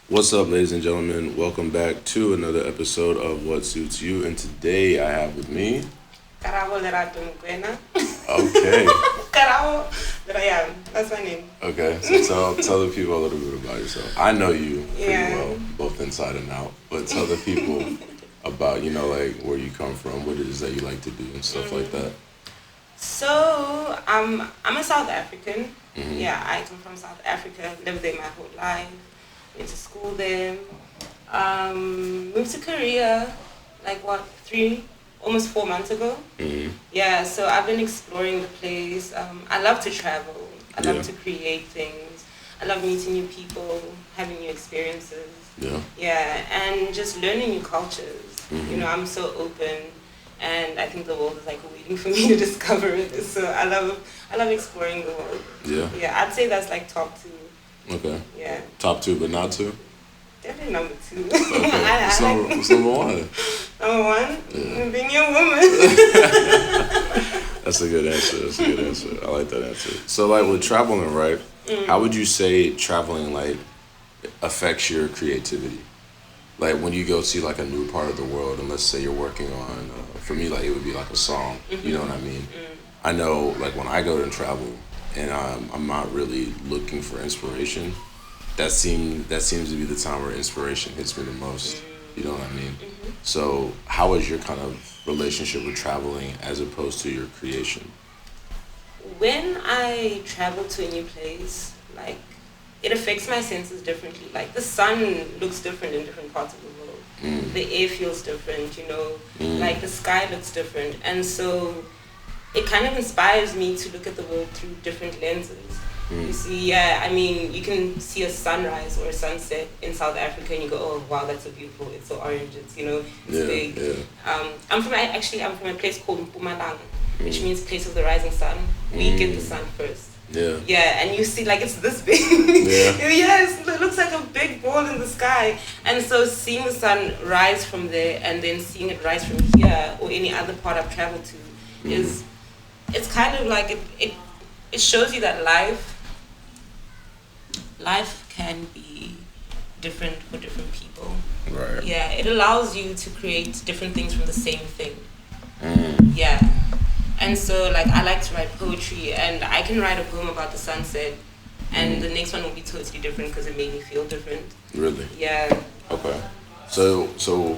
What's up, ladies and gentlemen? Welcome back to another episode of What Suits You. And today I have with me. Carabo Lerato Mkwena. Okay. Carabo, yeah, that's my name. Okay, so tell the people a little bit about yourself. I know you pretty Yeah. well, both inside and out. But tell the people about, like where you come from, what it is that you like to do and stuff like that. So, I'm a South African. Mm-hmm. Yeah, I come from South Africa, lived there my whole life, went to school there. Moved to Korea, like what, almost 4 months ago? Mm-hmm. Yeah, so I've been exploring the place. I love to travel. I love Yeah. to create things. I love meeting new people, having new experiences. Yeah. Yeah, and just learning new cultures. Mm-hmm. I'm so open, and I think the world is like waiting for me to discover it. So I love exploring the world. Yeah. Yeah, I'd say that's like top two. Okay. Yeah, Top two, but not two? definitely number two. Okay. What's number one? Number one, Yeah. being a woman. That's a good answer. I like that answer. So, like, with traveling, right? How would you say traveling, like, affects your creativity? Like, when you go see, like, a new part of the world, and let's say you're working on, for me, like, it would be like a song. You know what I mean? I know, like, when I go and travel, and I'm not really looking for inspiration, that seems to be the time where inspiration hits me the most. You know what I mean? So, how is your kind of relationship with traveling as opposed to your creation? When I travel to a new place, like, it affects my senses differently. Like, the sun looks different in different parts of the world. The air feels different, like the sky looks different. And so it kind of inspires me to look at the world through different lenses. You see, you can see a sunrise or a sunset in South Africa and you go, oh wow, that's so beautiful, it's so orange, it's big. Yeah. I'm from a place called Mpumalanga, which means place of the rising sun. We get the sun first. Yeah. Yeah, and you see, like, it's this big. Yeah. Yes, it looks like a big ball in the sky. And so seeing the sun rise from there and then seeing it rise from here or any other part I've traveled to it's kind of like it shows you that life can be different for different people. Right. Yeah, it allows you to create different things from the same thing. Yeah. And so, like, I like to write poetry, and I can write a poem about the sunset, and the next one will be totally different because it made me feel different. Really? Yeah. Okay. So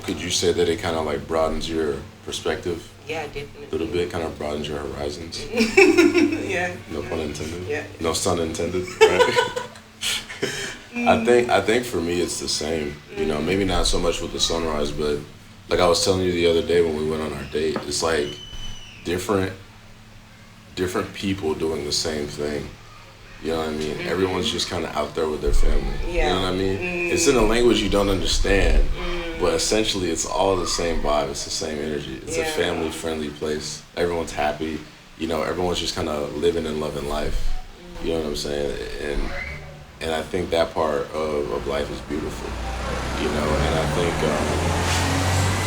could you say that it kind of like broadens your perspective Yeah, a definitely. little bit, kind of broadens your horizons? Yeah. No pun intended. Yeah. No sun intended. Right? I think for me it's the same. Maybe not so much with the sunrise, but like I was telling you the other day when we went on our date, it's like different people doing the same thing. You know what I mean? Everyone's just kind of out there with their family. Yeah. You know what I mean? It's in a language you don't understand, but essentially it's all the same vibe. It's the same energy. It's a family-friendly place. Everyone's happy. Everyone's just kind of living and loving life. You know what I'm saying? And I think that part of life is beautiful. And I think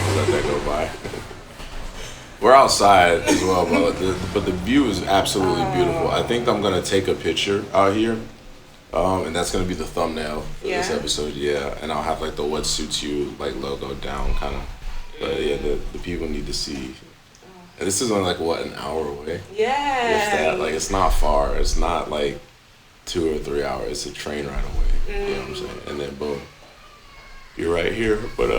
we'll let that go by. We're outside as well, but the view is absolutely beautiful. I think I'm gonna take a picture out here, and that's gonna be the thumbnail for this episode. Yeah, and I'll have like the "What Suits You" like logo down, kind of. But yeah, the people need to see. And this is only like an hour away. Yeah. If that, like, it's not far. It's not like 2 or 3 hours. It's a train ride away. You know what I'm saying? And then boom, you're right here. But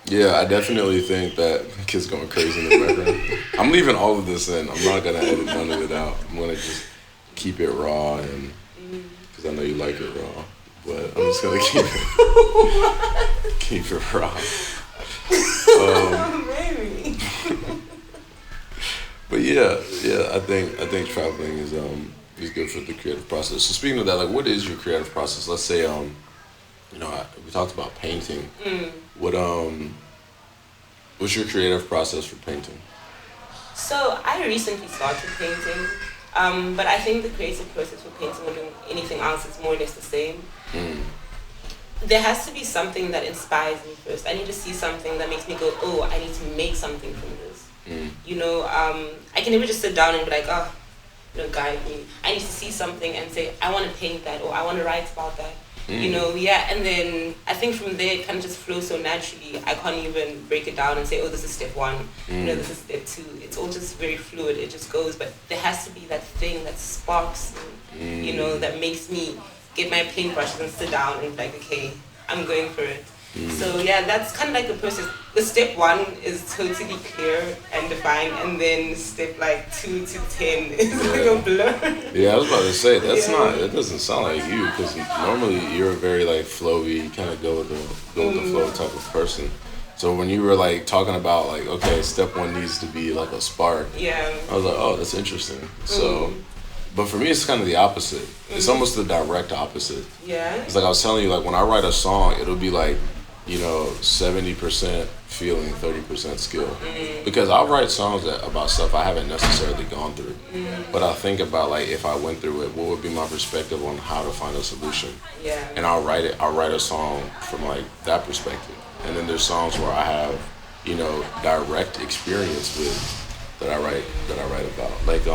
yeah, I definitely think that kid's going crazy in the background. I'm leaving all of this in. I'm not gonna edit none of it out. I'm gonna just keep it raw, and because I know you like it raw, but I'm just gonna keep it raw. Maybe. But yeah, I think traveling is good for the creative process. So speaking of that, like, what is your creative process? Let's say we talked about painting. What's your creative process for painting? So I recently started painting, but I think the creative process for painting or doing anything else is more or less the same. There has to be something that inspires me first. I need to see something that makes me go, oh, I need to make something from this. I can never just sit down and be like, guide me. I need to see something and say, I want to paint that, or I want to write about that. You know, and then I think from there it kind of just flows so naturally. I can't even break it down and say, oh, this is step one, you know, this is step two. It's all just very fluid. It just goes, but there has to be that thing that sparks, you know, that makes me get my paintbrushes and sit down and be like, okay, I'm going for it. So yeah, that's kind of like the process. The step one is totally clear and defined, and then step like 2 to 10 is like a blur. Yeah, I was about to say that doesn't sound like you, because normally you're a very like flowy, kind of go with the flow type of person. So when you were like talking about like, okay, step one needs to be like a spark. Yeah. I was like, oh, that's interesting. So. But for me, it's kind of the opposite. It's almost the direct opposite. Yeah. It's like I was telling you, like when I write a song, it'll be like, you know, 70% feeling, 30% skill. Because I'll write songs about stuff I haven't necessarily gone through. But I think about like if I went through it, what would be my perspective on how to find a solution? Yeah. And I'll write a song from like that perspective. And then there's songs where I have, you know, direct experience with that I write about. Like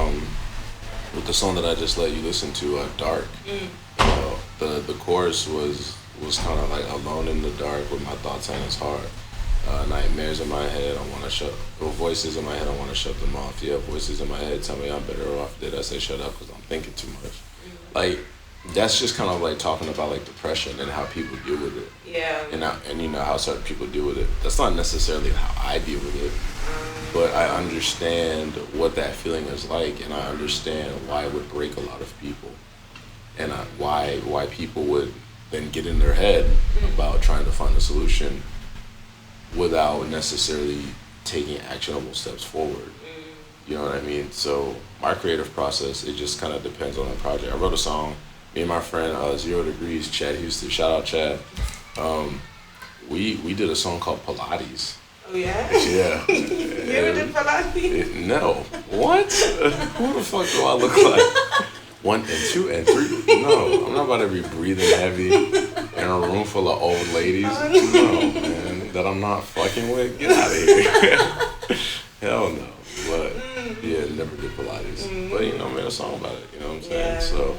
with the song that I just let you listen to, Dark, you know, the chorus was kind of like alone in the dark with my thoughts and his heart. Nightmares in my head, voices in my head, I want to shut them off. Yeah, voices in my head tell me I'm better off. Did I say shut up because I'm thinking too much? Like, that's just kind of like talking about like depression and how people deal with it. Yeah. And you know how certain people deal with it. That's not necessarily how I deal with it. But I understand what that feeling is like, and I understand why it would break a lot of people, and why people would then get in their head about trying to find a solution without necessarily taking actionable steps forward. You know what I mean? So my creative process, it just kind of depends on the project. I wrote a song, me and my friend 0 Degrees, Chad Houston, shout out Chad. We did a song called Pilates. Oh yeah? Yeah. You ever did Pilates? No. What? Who the fuck do I look like? 1 and 2 and 3? No, I'm not about to be breathing heavy in a room full of old ladies. No, man. That I'm not fucking with? Get out of here. Hell no. But yeah, never did Pilates. But you know, made a song about it. You know what I'm saying? Yeah. So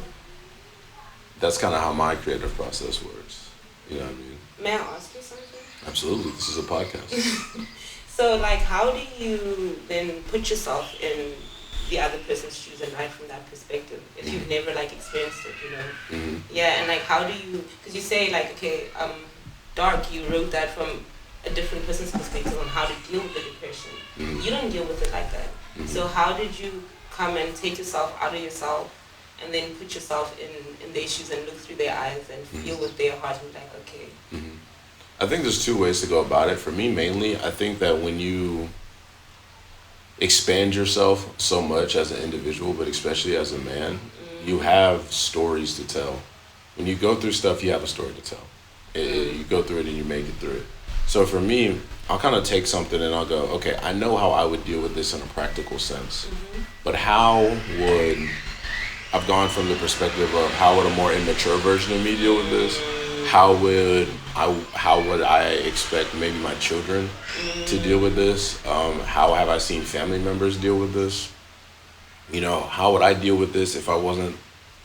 that's kind of how my creative process works. You know what I mean? May I ask you something? Absolutely. This is a podcast. So, like, how do you then put yourself in the other person's shoes and write from that perspective if you've never, like, experienced it, you know? Yeah, and, like, how do you, because you say, like, okay, Dark, you wrote that from a different person's perspective on how to deal with the depression. You don't deal with it like that. So how did you come and take yourself out of yourself and then put yourself in their shoes and look through their eyes and feel with their heart and be like, okay. I think there's 2 ways to go about it. For me, mainly, I think that when you expand yourself so much as an individual, but especially as a man, you have stories to tell. When you go through stuff, you have a story to tell. You go through it and you make it through it. So for me, I'll kind of take something and I'll go, okay, I know how I would deal with this in a practical sense, but how would, I've gone from the perspective of how would a more immature version of me deal with this? How would I expect maybe my children to deal with this? How have I seen family members deal with this? You know, how would I deal with this if I wasn't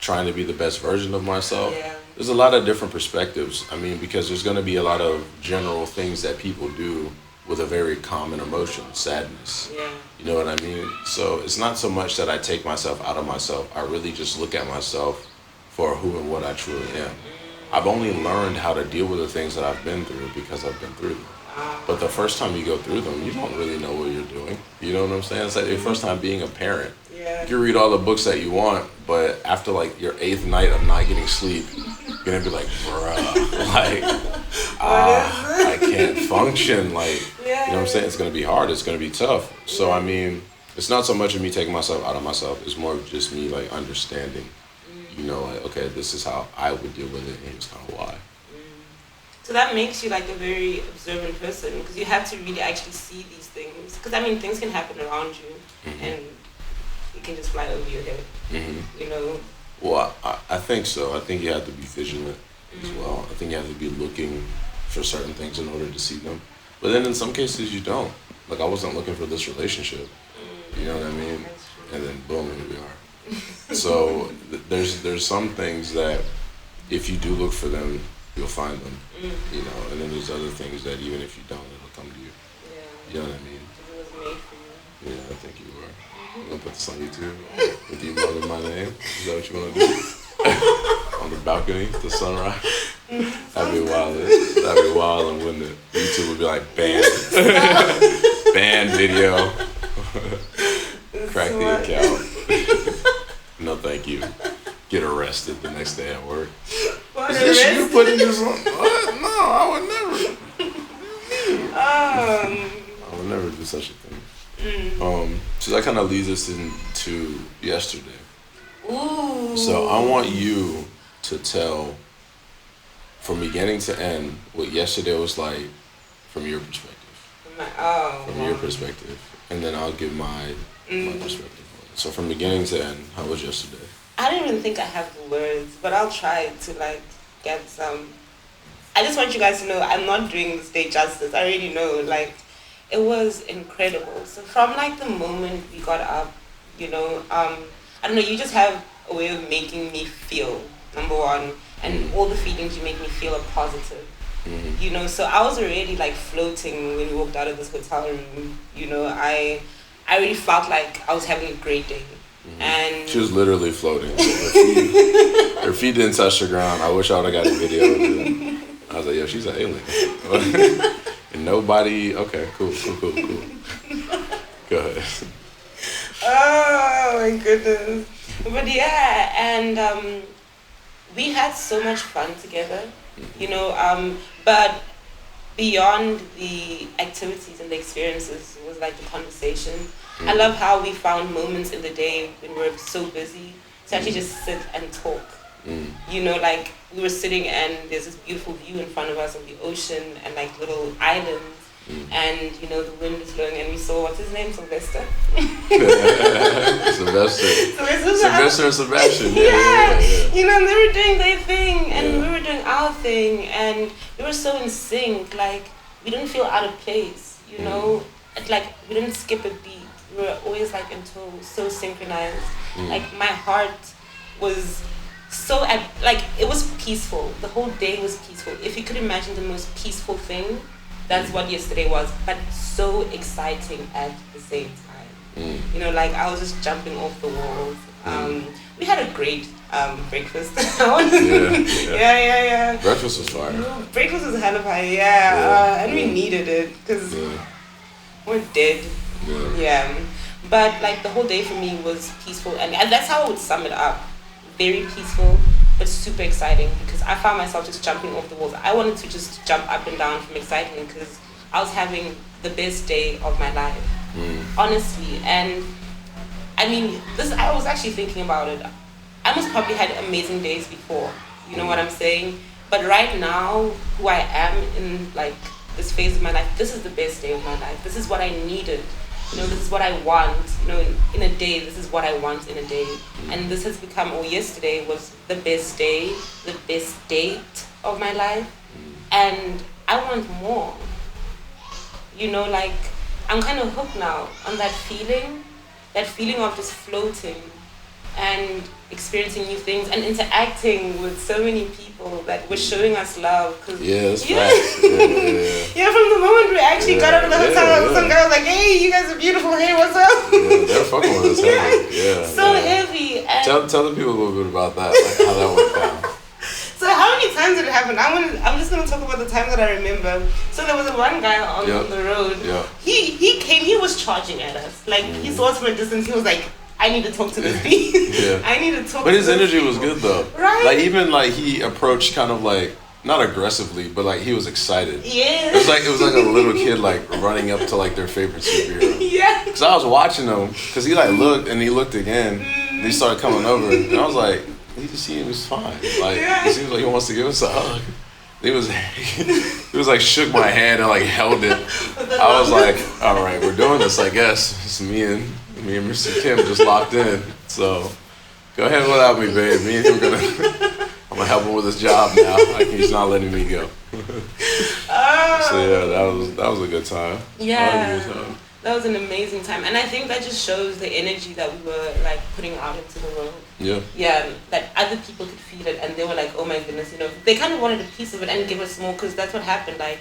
trying to be the best version of myself? Yeah. There's a lot of different perspectives. I mean, because there's going to be a lot of general things that people do with a very common emotion, sadness. Yeah. You know what I mean? So it's not so much that I take myself out of myself. I really just look at myself for who and what I truly am. I've only learned how to deal with the things that I've been through because I've been through them. But the first time you go through them, you don't really know what you're doing. You know what I'm saying? It's like your first time being a parent. Yeah. You can read all the books that you want, but after like your 8th night of not getting sleep, you're gonna be like, bruh, like, I can't function. Like, you know what I'm saying? It's gonna be hard. It's gonna be tough. So I mean, it's not so much of me taking myself out of myself. It's more of just me like understanding. You know, like, okay, this is how I would deal with it, and here's kind of why. So that makes you like a very observant person because you have to really actually see these things. Because I mean, things can happen around you, and it can just fly over your head. You know. Well, I think so. I think you have to be vigilant as well. I think you have to be looking for certain things in order to see them. But then in some cases you don't. Like I wasn't looking for this relationship. You know what I mean? And then boom, here we are. So there's some things that if you do look for them, you'll find them. You know, and then there's other things that even if you don't, it'll come to you. Yeah. You know what I mean? It was made for you. Yeah, I think you were. I'm gonna put this on YouTube with you loving my name. Is that what you want to do? On the balcony, the sunrise. That'd be wild. That'd be wild and wouldn't it? YouTube would be like banned. Banned video. Crack the account. No, thank you. Get arrested the next day at work. What, is this you putting this on? What? No, I would never. I would never do such a thing. So that kind of leads us into yesterday. Ooh. So I want you to tell, from beginning to end, what yesterday was like from your perspective. From your perspective, and then I'll give my perspective. So from beginning to end, how was yesterday? I don't even think I have the words, but I'll try to like get some. I just want you guys to know I'm not doing this day justice. I already know, like, it was incredible. So from like the moment we got up, you know, I don't know, you just have a way of making me feel, number one, and all the feelings you make me feel are positive. You know, so I was already like floating when we walked out of this hotel room. You know, I already felt like I was having a great day. And she was literally floating. Her feet didn't touch the ground. I wish I would have got a video of it. I was like, yo, she's an alien. And nobody, okay, cool. Go ahead. Oh my goodness. But yeah, and we had so much fun together, you know, but beyond the activities and the experiences was like the conversation. I love how we found moments in the day when we were so busy to actually just sit and talk. You know, like we were sitting and there's this beautiful view in front of us of the ocean and like little islands. And you know the wind is blowing, and we saw, what's his name, Sylvester. Sylvester and Sebastian. Yeah. You know, and they were doing their thing, and we were doing our thing, and we were so in sync. Like we didn't feel out of place. You know, like we didn't skip a beat. We were always like in tow, so synchronized. Like my heart was so like it was peaceful. The whole day was peaceful. If you could imagine the most peaceful thing, that's what yesterday was, but so exciting at the same time. You know, like I was just jumping off the walls. We had a great breakfast. Yeah. Breakfast was fire. Breakfast was hella fire, and we needed it because we're dead. Yeah. But like the whole day for me was peaceful, and that's how I would sum it up. Very peaceful, but super exciting because I found myself just jumping off the walls. I wanted to just jump up and down from excitement because I was having the best day of my life, honestly. And I mean, I was actually thinking about it. I must probably had amazing days before, you know what I'm saying? But right now, who I am in like this phase of my life, this is the best day of my life. This is what I needed. You know, this is what I want, you know, in a day, this is what I want in a day. And this has become, or yesterday was the best day, the best date of my life. And I want more. You know, like, I'm kind of hooked now on that feeling of just floating and experiencing new things and interacting with so many people that were showing us love. Cause from the moment we actually got out of the hotel, some guy was like, hey, you guys are beautiful, hey, what's up? They're fucking with us heavy. Heavy. And tell the people a little bit about that, like how that went down. So how many times did it happen? I'm just going to talk about the time that I remember. So there was one guy on the road. He came, he was charging at us. Like, he saw us from a distance, he was like, I need to talk to this beast. I need to talk But to his energy was good though. Right? Like even like he approached kind of like, not aggressively, but like he was excited. Yeah. It was like a little kid like running up to like their favorite superhero. Yeah. Cause I was watching him, cause he like looked and he looked again. And he started coming over, and I was like, he was fine. Like it seems like he wants to give us a hug. He was like shook my hand and like held it. I was like, all right, we're doing this, I guess. It's me and Mr. Kim just locked in. So go ahead without me, babe. Me and him I'm gonna help him with his job now. Like he's not letting me go. So yeah, that was a good time. Yeah. That was an amazing time, and I think that just shows the energy that we were like putting out into the world. Yeah. Yeah, that other people could feel it, and they were like, "Oh my goodness," you know, they kind of wanted a piece of it and give us more, because that's what happened. Like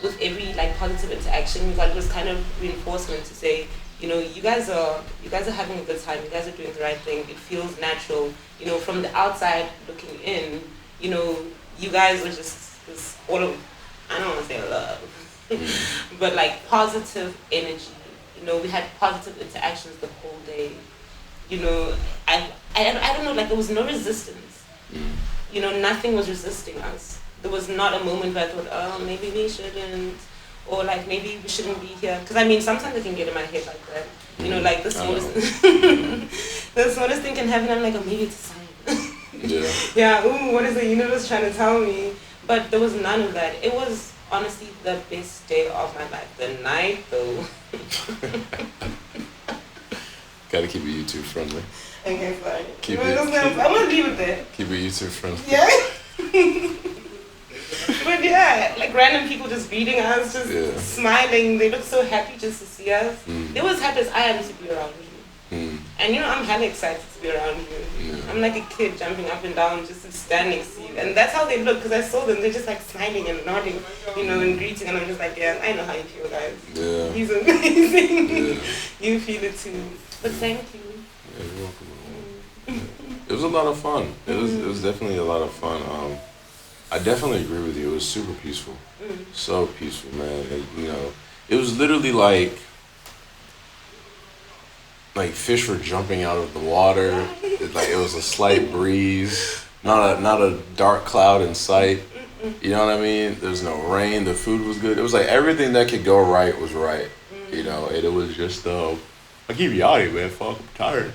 with every like positive interaction, we got this kind of reinforcement to say, you know, you guys are having a good time. You guys are doing the right thing. It feels natural. You know, from the outside looking in, you know, you guys are just this all of, I don't want to say love. But like positive energy, you know, we had positive interactions the whole day. You know, I don't know, like there was no resistance. You know, nothing was resisting us. There was not a moment where I thought, oh, maybe we shouldn't, or like maybe we shouldn't be here. Because I mean, sometimes I can get in my head like that. You know, like the smallest, the smallest thing can happen. I'm like, oh, maybe it's a sign. Yeah. Yeah. Ooh, what is the universe trying to tell me? But there was none of that. It was honestly the best day of my life. The night though. Gotta keep it YouTube friendly. Okay, fine. I'm gonna leave it there. Keep it YouTube friendly. Yeah. But yeah, like random people just greeting us, just smiling. They look so happy just to see us. They were as happy as I am to be around you. And you know, I'm hella excited to be around you. Yeah. I'm like a kid jumping up and down just to stand next to you. And that's how they look, because I saw them. They're just like smiling and nodding, you know, and greeting. And I'm just like, yeah, I know how you feel, guys. Yeah. He's amazing. Yeah. You feel it too. But thank you. Yeah, you're welcome. It was a lot of fun. It was definitely a lot of fun. I definitely agree with you. It was super peaceful. So peaceful, man. You know, it was literally like fish were jumping out of the water. It was a slight breeze, not a dark cloud in sight. You know what I mean? There's no rain. The food was good. It was like everything that could go right was right. You know, and it was just I keep yawning, man. Fuck, I'm tired.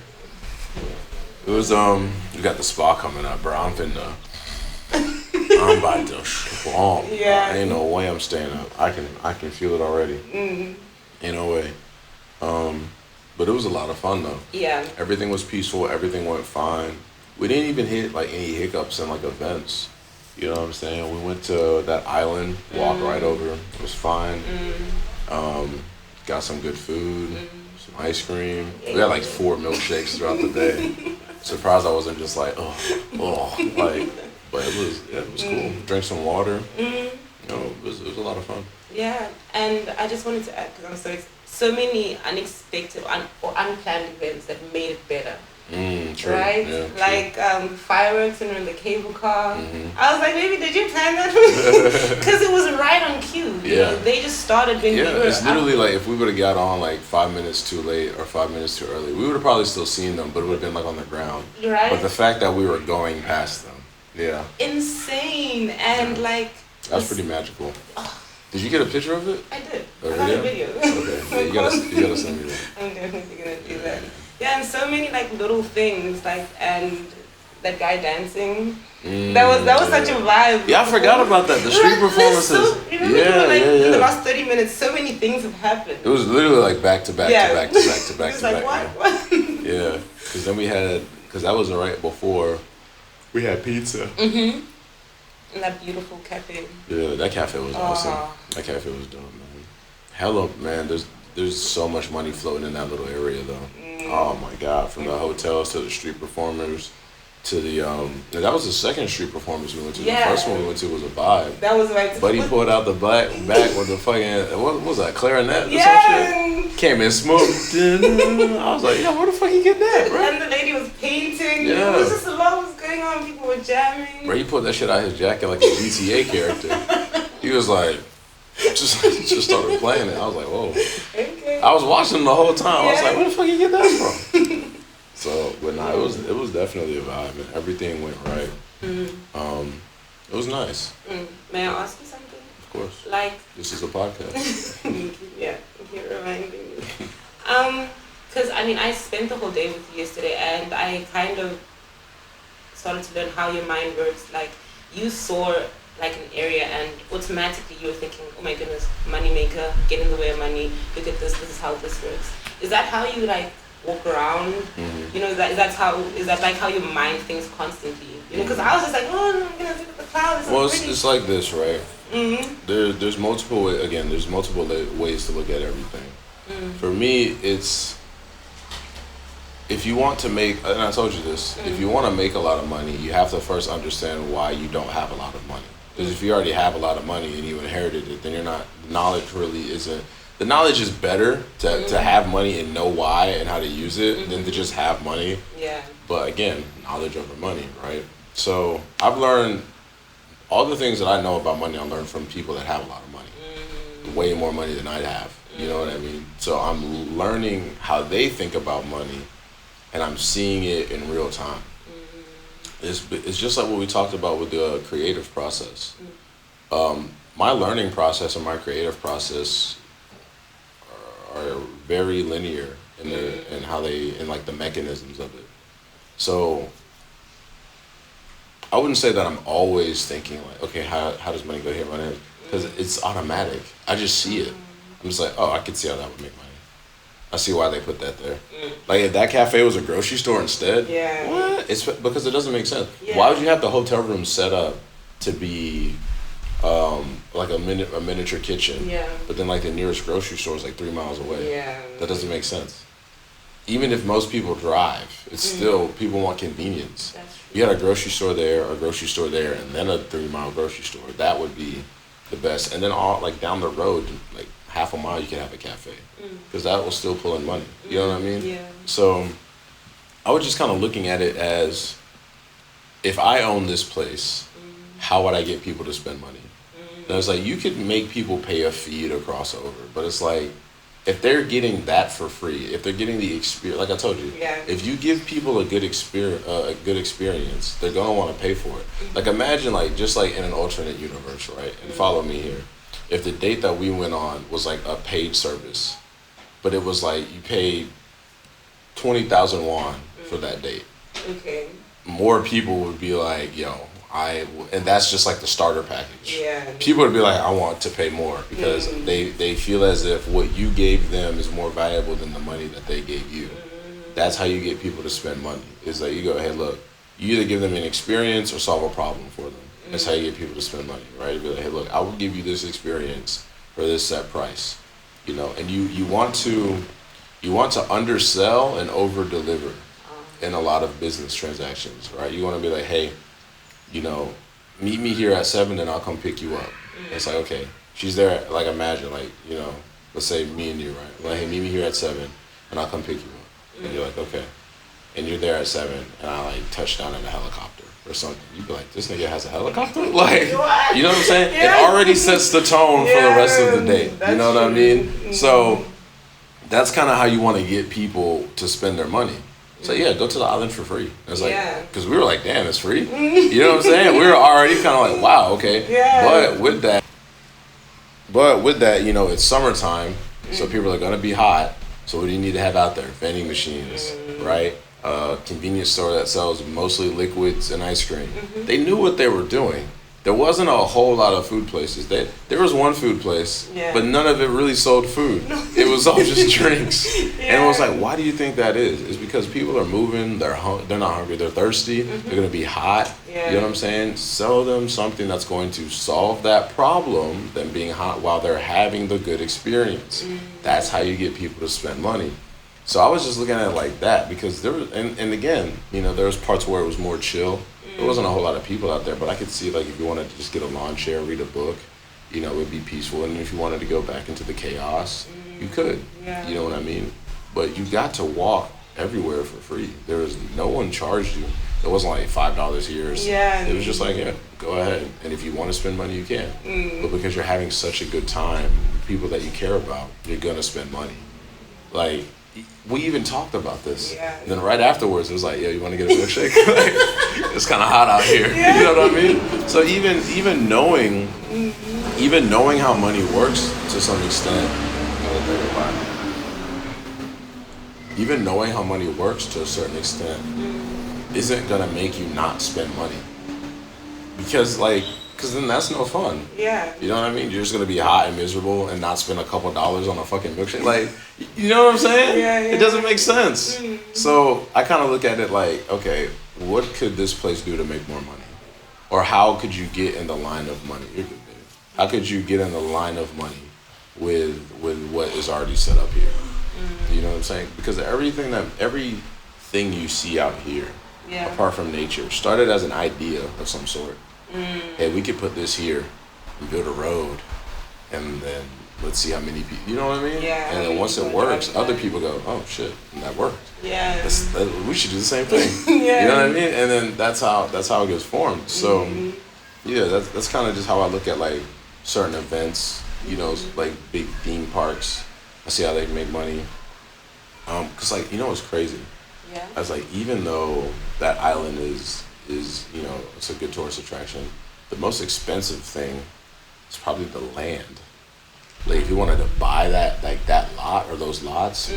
It was we got the spa coming up, bro. I'm about to swamp. Yeah. Ain't no way I'm staying up. I can feel it already. Ain't no way. But it was a lot of fun though. Yeah. Everything was peaceful. Everything went fine. We didn't even hit like any hiccups in like events. You know what I'm saying? We went to that island, walked right over. It was fine. Got some good food, some ice cream. We had like 4 milkshakes throughout the day. Surprised I wasn't just like, like. But it was cool. Drink some water. You know, it was a lot of fun. Yeah, and I just wanted to add, because I'm so many unexpected or unplanned events that made it better. True. Right? Yeah, like fireworks and in the cable car. I was like, maybe did you plan that? Because it was right on cue. You know, they just started when we were. It's literally like if we would have got on like 5 minutes too late or 5 minutes too early, we would have probably still seen them, but it would have been like on the ground. Right. But the fact that we were going past them, insane, and like that's pretty magical. Did you get a picture of it? I did. A I got a video. Okay, you gotta send me that. I'm definitely gonna do that. Yeah, and so many like little things, like, and that guy dancing. That was such a vibe. Yeah, I forgot about that. The street performances. In the last 30 minutes, so many things have happened. It was literally like back to back to back to back to back to back. What? Yeah, because then because that was right before we had pizza. In that beautiful cafe. Yeah, that cafe was awesome. That cafe was dope, man. Hello, man. There's so much money floating in that little area, though. Oh my God! From the hotels to the street performers, to the that was the second street performance we went to. Yeah. The first one we went to was a vibe. That was like. Buddy pulled out the back with the fucking what was that, clarinet or some shit? Came in smooth. I was like, yo, where the fuck you get that, bro? And the lady was painting. Yeah. It was just a lot was going on. People were jamming. Bro, he pulled that shit out of his jacket like a GTA character. He was like, just started playing it. I was like, whoa. Okay. I was watching the whole time. I was like, where the fuck you get that from? So, but nah, it was definitely a vibe, and everything went right. It was nice. May I ask you something? Of course. Like. This is a podcast. You're reminding me. Because I mean, I spent the whole day with you yesterday, and I kind of started to learn how your mind works. Like, you saw like an area, and automatically you were thinking, oh my goodness, money maker, get in the way of money, look at this is how this works. Is that how you like walk around? You know, is that like how your mind thinks constantly? You know, because I was just like, oh, I'm gonna look at the clouds. Well, it's like this, right? There's multiple ways to look at everything. For me, it's if you want to make, and I told you this, if you want to make a lot of money, you have to first understand why you don't have a lot of money. Because if you already have a lot of money and you inherited it, then you're not, knowledge really isn't, the knowledge is better to have money and know why and how to use it than to just have money. Yeah. But again, knowledge over money, right? So I've learned all the things that I know about money, I learned from people that have a lot of money. Way more money than I have. You know what I mean? So I'm learning how they think about money and I'm seeing it in real time. It's just like what we talked about with the creative process. My learning process and my creative process are very linear in how they, in like the mechanisms of it. So I wouldn't say that I'm always thinking like, okay, how does money go here, money here? Because it's automatic. I just see it. I'm just like, oh, I could see how that would make money. I see why they put that there. Like if that cafe was a grocery store instead, what? It's because it doesn't make sense. Yeah. Why would you have the hotel room set up to be like a miniature kitchen? Yeah. But then like the nearest grocery store is like 3 miles away. Yeah. That doesn't make sense. Even if most people drive, it's still people want convenience. That's true. You had a grocery store there, and then a 3 mile grocery store. That would be the best. And then all like down the road, like half a mile, you can have a cafe because that will still pull in money. You know what I mean? Yeah. So I was just kind of looking at it as if I own this place, how would I get people to spend money? And it's like you could make people pay a fee to cross over, but it's like if they're getting that for free, if they're getting the experience, like I told you, if you give people a good experience, they're gonna want to pay for it. Like imagine like just like in an alternate universe, right? And follow me here. If the date that we went on was like a paid service, but it was like you paid 20,000 won for that date. Okay. More people would be like, yo, and that's just like the starter package. Yeah. People would be like, I want to pay more because they feel as if what you gave them is more valuable than the money that they gave you. That's how you get people to spend money. It's like you go, hey, look, you either give them an experience or solve a problem for them. That's how you get people to spend money, right? You be like, hey, look, I will give you this experience for this set price, you know. And you want to undersell and over deliver in a lot of business transactions, right? You want to be like, hey, you know, meet me here at 7 and I'll come pick you up. It's like, okay, she's there. Like imagine, like you know, let's say me and you, right? Like, hey, meet me here at 7 and I'll come pick you up. And you're like, okay, and you're there at 7 and I like touch down in a helicopter or something. You'd be like, this nigga has a helicopter? Like, you know what I'm saying? It already sets the tone for the rest of the day. You know what I mean? So that's kind of how you want to get people to spend their money. So yeah, go to the island for free. It's like, because we were like, damn, it's free. You know what I'm saying? We were already kind of like, wow, okay. Yeah. But with that, you know, it's summertime, so people are gonna be hot. So what do you need to have out there? Vending machines, right? Convenience store that sells mostly liquids and ice cream. They knew what they were doing. There wasn't a whole lot of food places. There was one food place, but none of it really sold food. It was all just drinks. And it was like, why do you think that is? It's because people are moving, they're not hungry, they're thirsty, they're going to be hot. You know what I'm saying? Sell them something that's going to solve that problem, them being hot while they're having the good experience. That's how you get people to spend money. So I was just looking at it like that because there was, and again, you know, there was parts where it was more chill. There wasn't a whole lot of people out there, but I could see like if you wanted to just get a lawn chair, read a book, you know, it would be peaceful. And if you wanted to go back into the chaos, you could. You know what I mean? But you got to walk everywhere for free. There was no one charged you. It wasn't like $5 here. It was just like, yeah, go ahead. And if you want to spend money, you can. But because you're having such a good time, people that you care about, you're gonna spend money. Like, we even talked about this. And then right afterwards, it was like, yo, you want to get a milkshake? Like, it's kind of hot out here. You know what I mean? So even knowing how money works to some extent, even knowing how money works to a certain extent, isn't gonna make you not spend money. Because then that's no fun. You know what I mean? You're just gonna be hot and miserable and not spend a couple dollars on a fucking milkshake. Like, you know what I'm saying? It doesn't make sense. So I kind of look at it like, okay, what could this place do to make more money? Or how could you get in the line of money? You're good, baby. How could you get in the line of money with what is already set up here. You know what I'm saying? Because everything you see out here, apart from nature, started as an idea of some sort. Hey, we could put this here and build a road, and then let's see how many people. You know what I mean? Yeah. And then once it works, other people go, oh shit, and that worked. Yeah. We should do the same thing. Yeah. You know what I mean? And then that's how it gets formed. So yeah, that's kind of just how I look at like certain events. You know, like big theme parks. I see how they make money. Cause like, you know what's crazy? Yeah. I was like, even though that island is you know, it's a good tourist attraction, the most expensive thing is probably the land. Like if you wanted to buy that, like that lot or those lots,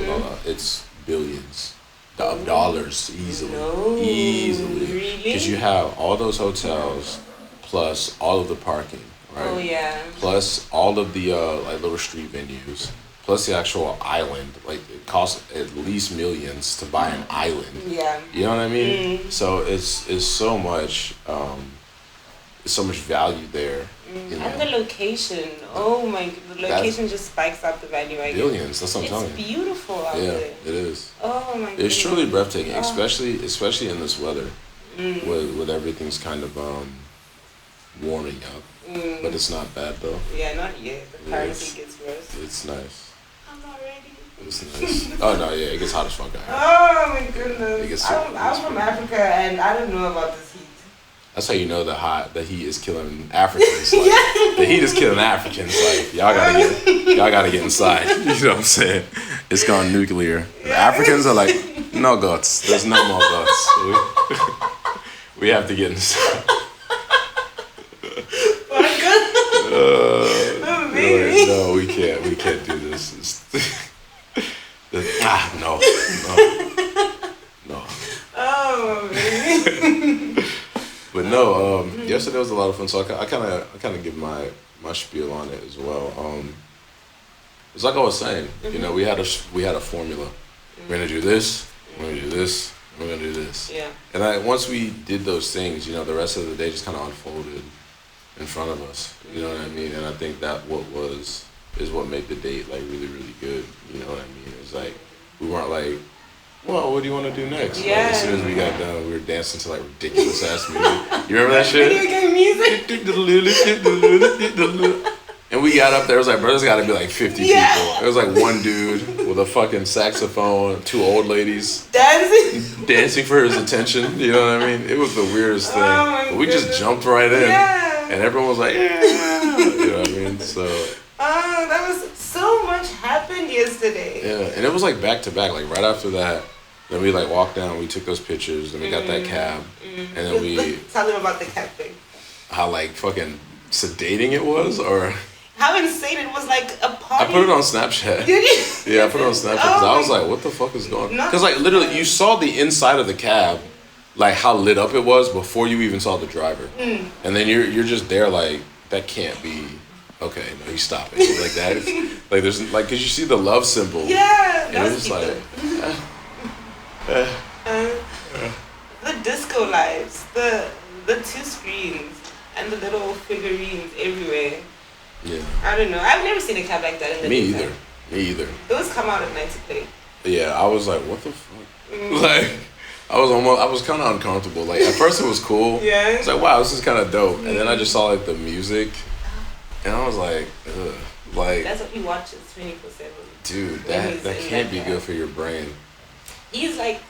it's billions of dollars easily. No, Easily. really? Because you have all those hotels plus all of the parking, right? Oh yeah. Plus all of the like little street venues, plus the actual island. Like it costs at least millions to buy an island. Yeah. You know what I mean? So it's so much value there. You know? And the location. Oh my, the location just spikes up the value. Billions. That's what I'm telling you. It's beautiful out there. Yeah, it is. Oh my. It's truly breathtaking, especially in this weather, with everything's kind of warming up. But it's not bad though. Yeah, not yet. The currency gets worse. It's nice. I'm not ready. It's nice. Oh no, yeah, it gets hot as fuck out here. Oh my goodness. It gets I'm from Africa and I don't know about this heat. That's how you know the heat is killing Africans. Like, the heat is killing Africans. Like y'all gotta get inside. You know what I'm saying? It's gone nuclear. The Africans are like, no guts. There's no more guts. We have to get inside. No, we can't. We can't do this. No. Oh, baby. But no, yesterday was a lot of fun. So I kind of give my spiel on it as well. It's like I was saying. You know, we had a formula. We're gonna do this. We're gonna do this. We're gonna do this. Yeah. And once we did those things, you know, the rest of the day just kind of unfolded in front of us. You know what I mean? And I think that is what made the date like really, really good. You know what I mean? It's like we weren't like, well, what do you want to do next? Yeah. Like, as soon as we got done, we were dancing to like ridiculous ass music. You remember that shit? Video game music. And we got up there. It was like, bro, there's got to be like 50 people. It was like one dude with a fucking saxophone, two old ladies dancing for his attention. You know what I mean? It was the weirdest thing. But we just jumped right in, and everyone was like, yeah. You know what I mean? So. Oh, that was so much happened yesterday. Yeah, and it was like back to back. Like right after that, then we like walked down. We took those pictures. Then we got that cab, and then we tell them about the cab thing. How like fucking sedating it was, or how insane it was. Like a party. I put it on Snapchat. Did you? Yeah, I put it on Snapchat because I was like, what the fuck is going on? Because like literally, you saw the inside of the cab, like how lit up it was before you even saw the driver, and then you're just there like that can't be. Okay, no, you stop it. Like that. Like there's like, cause you see the love symbol. Yeah, and it was just like. The disco lights, the two screens, and the little figurines everywhere. Yeah. I don't know. I've never seen a cab like that in the daytime. Me either. Those come out at night to play. Yeah, I was like, what the fuck? Like, I was kind of uncomfortable. Like at first it was cool. Yeah. It's like, wow, this is kind of dope. And then I just saw like the music. And I was like, ugh. Like, that's what he watches 24/7. Dude, that can't be good for your brain. He's like,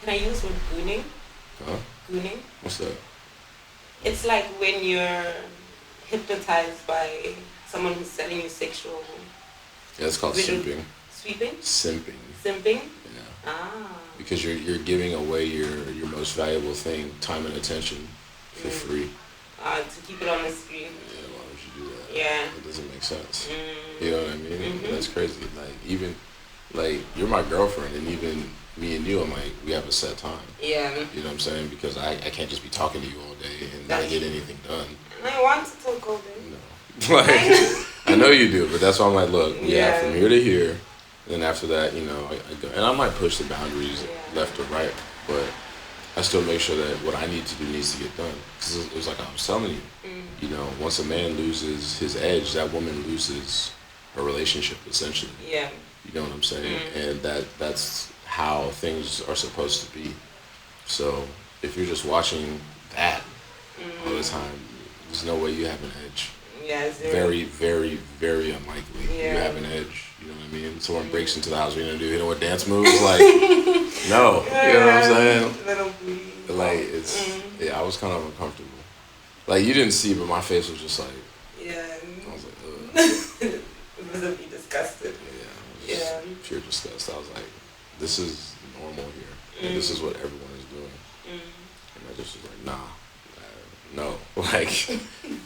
can I use the word gooning? Huh? Gooning? What's that? It's like when you're hypnotized by someone who's selling you sexual. Yeah, it's called simping. Sweeping? Simping. Simping? Yeah. Ah. Because you're giving away your most valuable thing, time and attention, for free. To keep it on the screen. Yeah, why would you do that? Yeah. It doesn't make sense. You know what I mean? That's crazy. Like even like you're my girlfriend, and even me and you, I'm like, we have a set time. Yeah. You know what I'm saying? Because I can't just be talking to you all day and not get anything done. I want to talk all day. No. Like I know you do, but that's why I'm like, look, we have from here to here, and then after that, you know, I go, and I might push the boundaries left or right, but I still make sure that what I need to do needs to get done. Because it was like I was telling you, you know, once a man loses his edge, that woman loses a relationship essentially. Yeah. You know what I'm saying? And that's how things are supposed to be. So if you're just watching that all the time, there's no way you have an edge. Yeah, zero. Very, very, very unlikely Yeah. you have an edge. You know what I mean? Someone breaks into the house, what are you gonna do? Hit them with dance moves? Like, no. You know what I'm saying? Little booty. Like, I was kind of uncomfortable. Like, you didn't see, but my face was just like, yeah. I was like, ugh. Visibly disgusted. Yeah. Pure disgust. I was like, this is normal here. And this is what everyone is doing. And I just was like, nah. No, like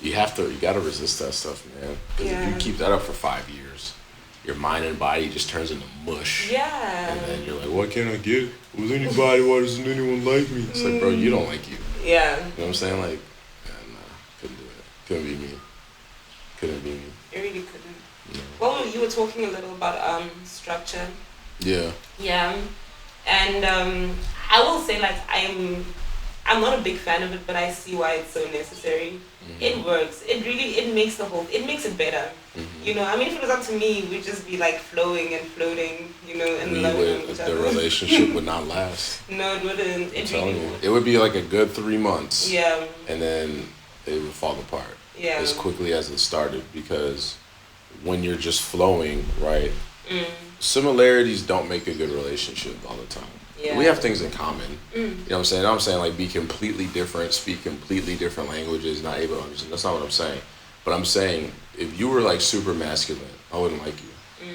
you gotta resist that stuff, man. Because if you keep that up for 5 years, your mind and body just turns into mush. Yeah. And then you're like, why can't I get it? With anybody, why doesn't anyone like me? It's like, bro, you don't like you. Yeah. You know what I'm saying? Like, nah, couldn't do it. Couldn't be me. Couldn't be me. It really couldn't. No. Well, you were talking a little about structure. Yeah. Yeah. And I will say, like, I'm not a big fan of it, but I see why it's so necessary. It works. It makes it better. You know, I mean, if it was up to me, we'd just be like flowing and floating, you know, and loving each other. The relationship would not last. No, it wouldn't. I'm telling you. It would be like a good 3 months. Yeah. And then it would fall apart. Yeah. As quickly as it started, because when you're just flowing, right? Similarities don't make a good relationship all the time. Yeah. We have things in common. You know what I'm saying? I'm saying like be completely different, speak completely different languages, not able to understand. That's not what I'm saying. But I'm saying if you were like super masculine, I wouldn't like you.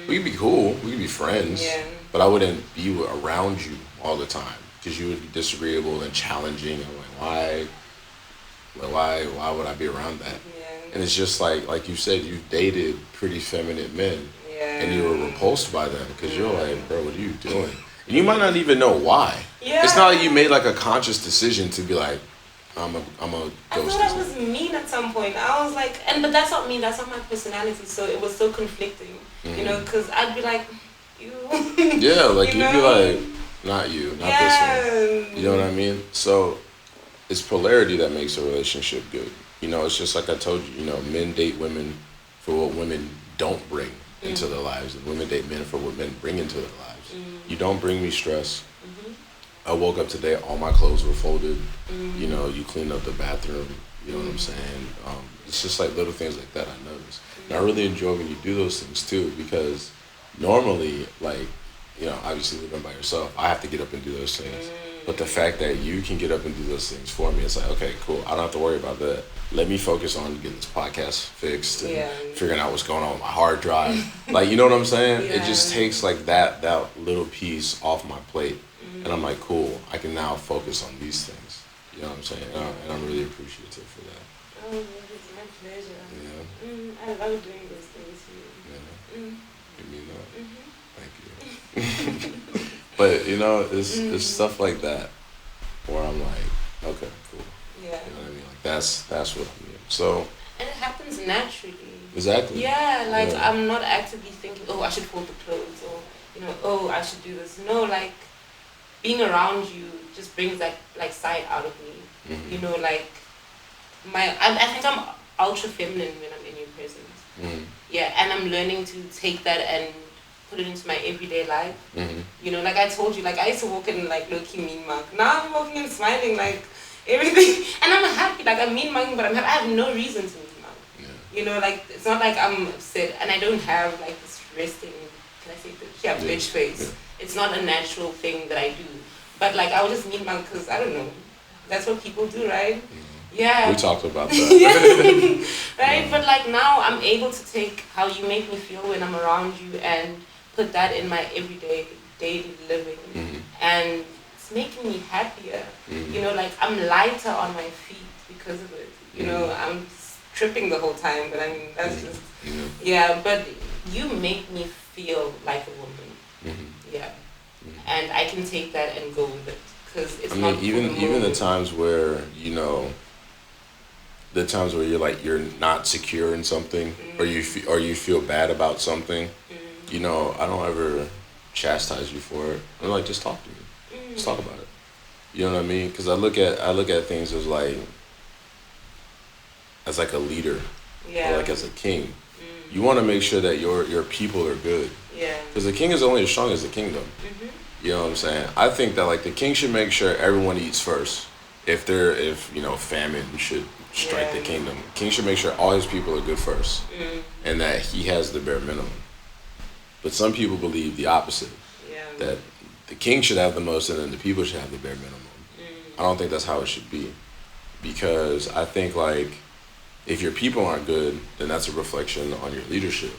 We could be cool. We could be friends. Yeah. But I wouldn't be around you all the time because you would be disagreeable and challenging. I'm like, why would I be around that? Yeah. And it's just like you said, you've dated pretty feminine men. Yeah. And you were repulsed by them because you're like, bro, what are you doing? And you might not even know why. Yeah. It's not like you made like a conscious decision to be like, I'm a ghost. I thought I was mean at some point. I was like, but that's not me. That's not my personality. So it was so conflicting, you know, because I'd be like, you. Yeah, like you'd be like, not you, not this one. You know what I mean? So it's polarity that makes a relationship good. You know, it's just like I told you, you know, men date women for what women don't bring into their lives, and women date men for what men bring into their lives. You don't bring me stress. I woke up today, all my clothes were folded. You know, you cleaned up the bathroom. You know what I'm saying? It's just like little things like that I notice. And I really enjoy when you do those things too, because normally, like, you know, obviously living by yourself, I have to get up and do those things. But the fact that you can get up and do those things for me, it's like, okay, cool. I don't have to worry about that. Let me focus on getting this podcast fixed and figuring out what's going on with my hard drive. Like, you know what I'm saying? It just takes like that little piece off my plate. And I'm like, cool, I can now focus on these things. You know what I'm saying? And I'm really appreciative for that. Oh, it's my pleasure. Yeah. I love doing those things here. Yeah. You mean that? Thank you. But, you know, it's stuff like that where I'm like, okay, cool. Yeah. You know what I mean? Like, that's what I mean. So. And it happens naturally. Exactly. Yeah, like, I'm not actively thinking, oh, I should fold the clothes, or, you know, oh, I should do this. No, like, being around you just brings that, like, side out of me. You know, like, I think I'm ultra feminine when I'm in your presence. Yeah, and I'm learning to take that and put it into my everyday life. You know, like I told you, like I used to walk in like low-key mean mug. Now I'm walking and smiling like everything. And I'm happy, like I'm mean mugging, but I'm happy. I have no reason to mean mug. Yeah. You know, like it's not like I'm upset and I don't have like this resting, can I say bitch? Yeah, bitch face. Yeah. It's not a natural thing that I do. But like I would just mean mug because I don't know. That's what people do, right? Yeah. We talked about that. Right? But like now I'm able to take how you make me feel when I'm around you and put that in my everyday, daily living. And it's making me happier. You know, like I'm lighter on my feet because of it. You know, I'm tripping the whole time, but I mean, that's just, but you make me feel like a woman. Yeah. And I can take that and go with it. Because it's not even the times where, you know, the times where you're like you're not secure in something, or you feel bad about something, you know, I don't ever chastise you for it. I'm like, just talk to me, just talk about it. You know what I mean? Because I look at things as like a leader, or like as a king. You want to make sure that your people are good. Yeah. Because the king is only as strong as the kingdom. You know what I'm saying? I think that like the king should make sure everyone eats first. If famine should strike the kingdom, king should make sure all his people are good first, and that he has the bare minimum. But some people believe the opposite. Yeah. That the king should have the most, and then the people should have the bare minimum. I don't think that's how it should be, because I think like if your people aren't good, then that's a reflection on your leadership.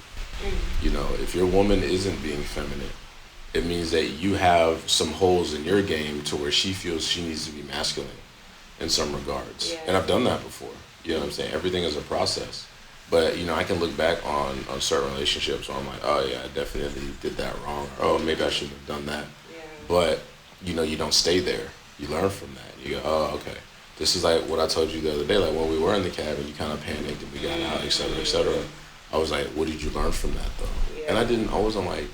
You know, if your woman isn't being feminine, it means that you have some holes in your game to where she feels she needs to be masculine in some regards. Yeah. And I've done that before. You know what I'm saying? Everything is a process. But, I can look back on certain relationships where I'm like, oh, yeah, I definitely did that wrong. Or, oh, maybe I shouldn't have done that. Yeah. But, you don't stay there. You learn from that. You go, oh, okay. This is like what I told you the other day. Like when we were in the cabin, you kind of panicked and we got out, et cetera, et cetera. I was like, what did you learn from that, though? Yeah. And I wasn't like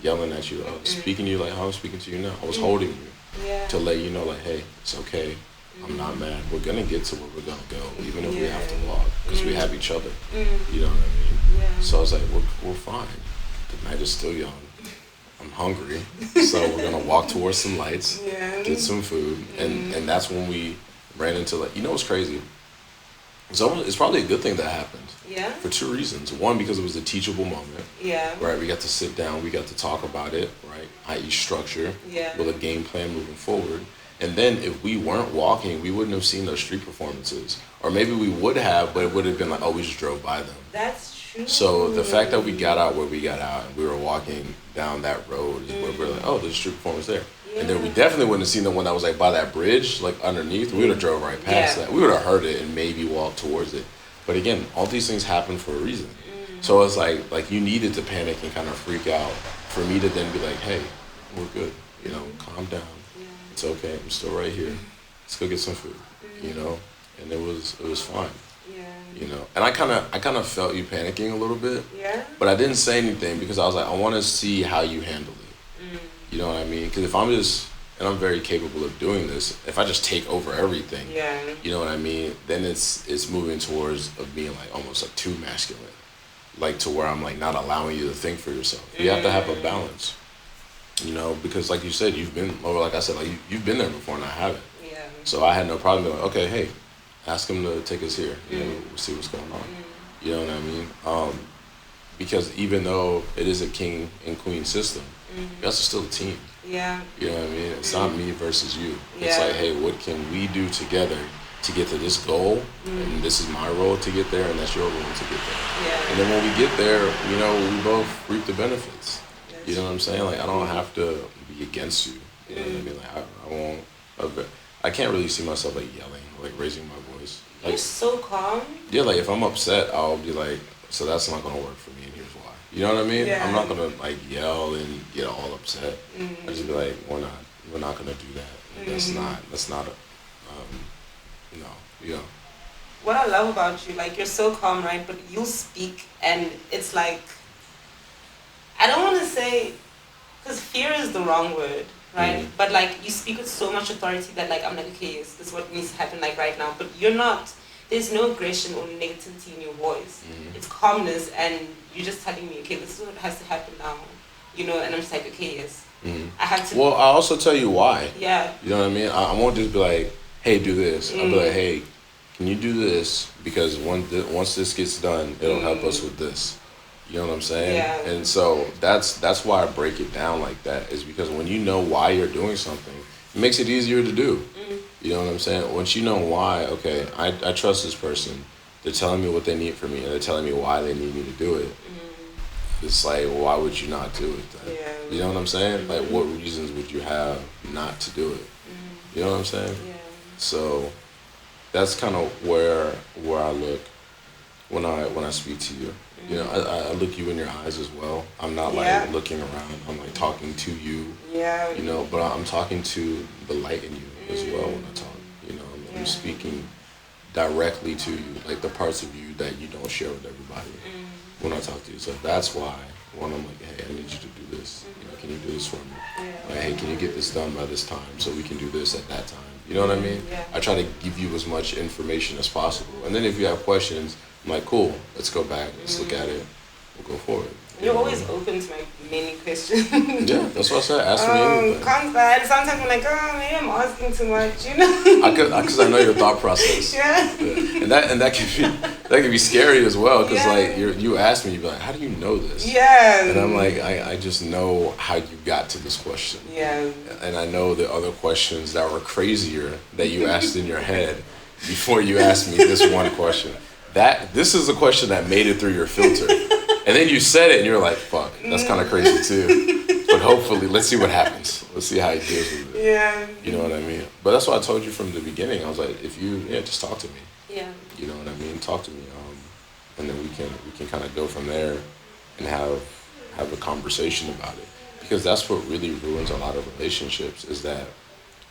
yelling at you. I was speaking to you like how I'm speaking to you now. I was holding you to let you know, like, hey, it's okay. I'm not mad. We're going to get to where we're going to go, even if we have to walk, because we have each other. You know what I mean? Yeah. So I was like, we're fine. The night is still young. I'm hungry. So we're going to walk towards some lights, get some food. And that's when we ran into, like, what's crazy? It's probably a good thing that happened. Yeah. For two reasons. One, because it was a teachable moment. Yeah. Right. We got to sit down. We got to talk about it. Right. I.e. structure. Yeah. With a game plan moving forward. And then if we weren't walking, we wouldn't have seen those street performances. Or maybe we would have, but it would have been like, oh, we just drove by them. That's true. So the fact that we got out where we got out and we were walking down that road is where we're like, oh, there's a street performance there. Yeah. And then we definitely wouldn't have seen the one that was like by that bridge, like underneath. We would have drove right past that. We would have heard it and maybe walked towards it. But again, all these things happen for a reason. So it's like you needed to panic and kind of freak out for me to then be like, hey, we're good. Calm down. It's okay. I'm still right here. Let's go get some food. And it was fine. Yeah. And I kind of felt you panicking a little bit. Yeah. But I didn't say anything because I was like, I want to see how you handle it. You know what I mean? Because if I'm and I'm very capable of doing this, if I just take over everything, you know what I mean? Then it's moving towards of being like almost like too masculine, like to where I'm like not allowing you to think for yourself. You have to have a balance. Because like you said, you've been there before and I haven't. Yeah. So I had no problem being like, okay, hey, ask him to take us here. We'll see what's going on. You know what I mean? Because even though it is a king and queen system, you guys are still a team. Yeah. You know what I mean? It's not me versus you. It's like, hey, what can we do together to get to this goal? And this is my role to get there, and that's your role to get there. Yeah. And then when we get there, we both reap the benefits. You know what I'm saying? Like, I don't have to be against you. You know what I mean? Like, I won't. I can't really see myself like yelling, like raising my voice. Like, you're so calm. Yeah, like if I'm upset, I'll be like, so that's not gonna work for me, and here's why. You know what I mean? Yeah. I'm not gonna like yell and get all upset. I just be like, we're not gonna do that. Like, that's not a, no. What I love about you, like you're so calm, right? But you'll speak, and it's like. I don't want to say, because fear is the wrong word, right? But like you speak with so much authority that like I'm like, okay, yes, this is what needs to happen like right now. But you're not. There's no aggression or negativity in your voice. It's calmness, and you're just telling me, okay, this is what has to happen now, And I'm just like, okay, yes, I have to. Well, I also tell you why. Yeah. You know what I mean? I won't just be like, hey, do this. I'll be like, hey, can you do this? Because once this gets done, it'll help us with this. You know what I'm saying? Yeah. And so that's why I break it down like that, is because when you know why you're doing something, it makes it easier to do. You know what I'm saying? Once you know why, okay, I trust this person. They're telling me what they need from me, and they're telling me why they need me to do it. It's like, well, why would you not do it then? Yeah. You know what I'm saying? Like, what reasons would you have not to do it? You know what I'm saying? Yeah. So that's kind of where I look when I speak to you. I look you in your eyes as well. I'm not like looking around. I'm like talking to you. Yeah. But I'm talking to the light in you as well when I talk. I'm speaking directly to you, like the parts of you that you don't share with everybody when I talk to you. So that's why when I'm like, hey, I need you to do this. Can you do this for me? Yeah. Like, hey, can you get this done by this time so we can do this at that time? You know what I mean? Yeah. I try to give you as much information as possible. And then if you have questions, I'm like, cool, let's go back, let's look at it. we'll go forward. You're always open to my many questions. Yeah, that's what I said. Ask me anything. Constant. Sometimes I'm like, maybe I'm asking too much, you know. Because I know your thought process. Yeah. And that can be scary as well. Because like you ask me, you be like, how do you know this? Yeah. And I'm like, I just know how you got to this question. Yeah. And I know the other questions that were crazier that you asked in your head before you asked me this one question. This is a question that made it through your filter. And then you said it and you're like, fuck, that's kind of crazy too. But hopefully, let's see what happens. Let's see how he deals with it. Yeah. You know what I mean? But that's what I told you from the beginning. I was like, just talk to me. Yeah. You know what I mean? Talk to me. And then we can kind of go from there and have a conversation about it. Because that's what really ruins a lot of relationships is that,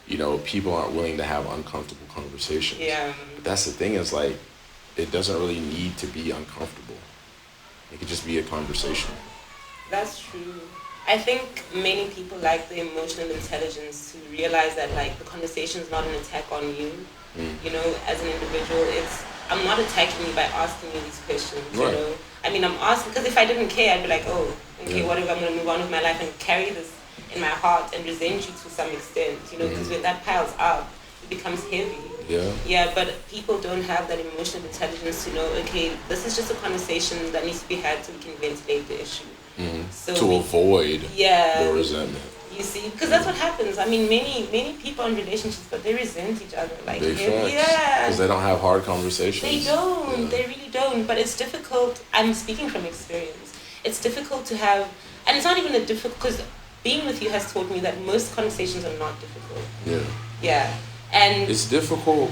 you know, people aren't willing to have uncomfortable conversations. Yeah. But that's the thing is like, it doesn't really need to be uncomfortable. It could just be a conversation. That's true. I think many people lack the emotional intelligence to realize that like the conversation is not an attack on you. You know, as an individual, I'm not attacking you by asking you these questions. Right. You know, I mean, I'm asking because if I didn't care, I'd be like, oh, okay, what if I'm gonna move on with my life and carry this in my heart and resent you to some extent? You know, because when that piles up, it becomes heavy. Yeah. Yeah, but people don't have that emotional intelligence to know, okay, this is just a conversation that needs to be had so we can ventilate the issue. So to avoid the resentment. You see, because that's what happens. I mean, many people in relationships, but they resent each other. Like, because they don't have hard conversations. They don't. Yeah. They really don't. But it's difficult. I'm speaking from experience. It's difficult to have, and it's not even a difficult, because being with you has taught me that most conversations are not difficult. Yeah. Yeah. And it's difficult.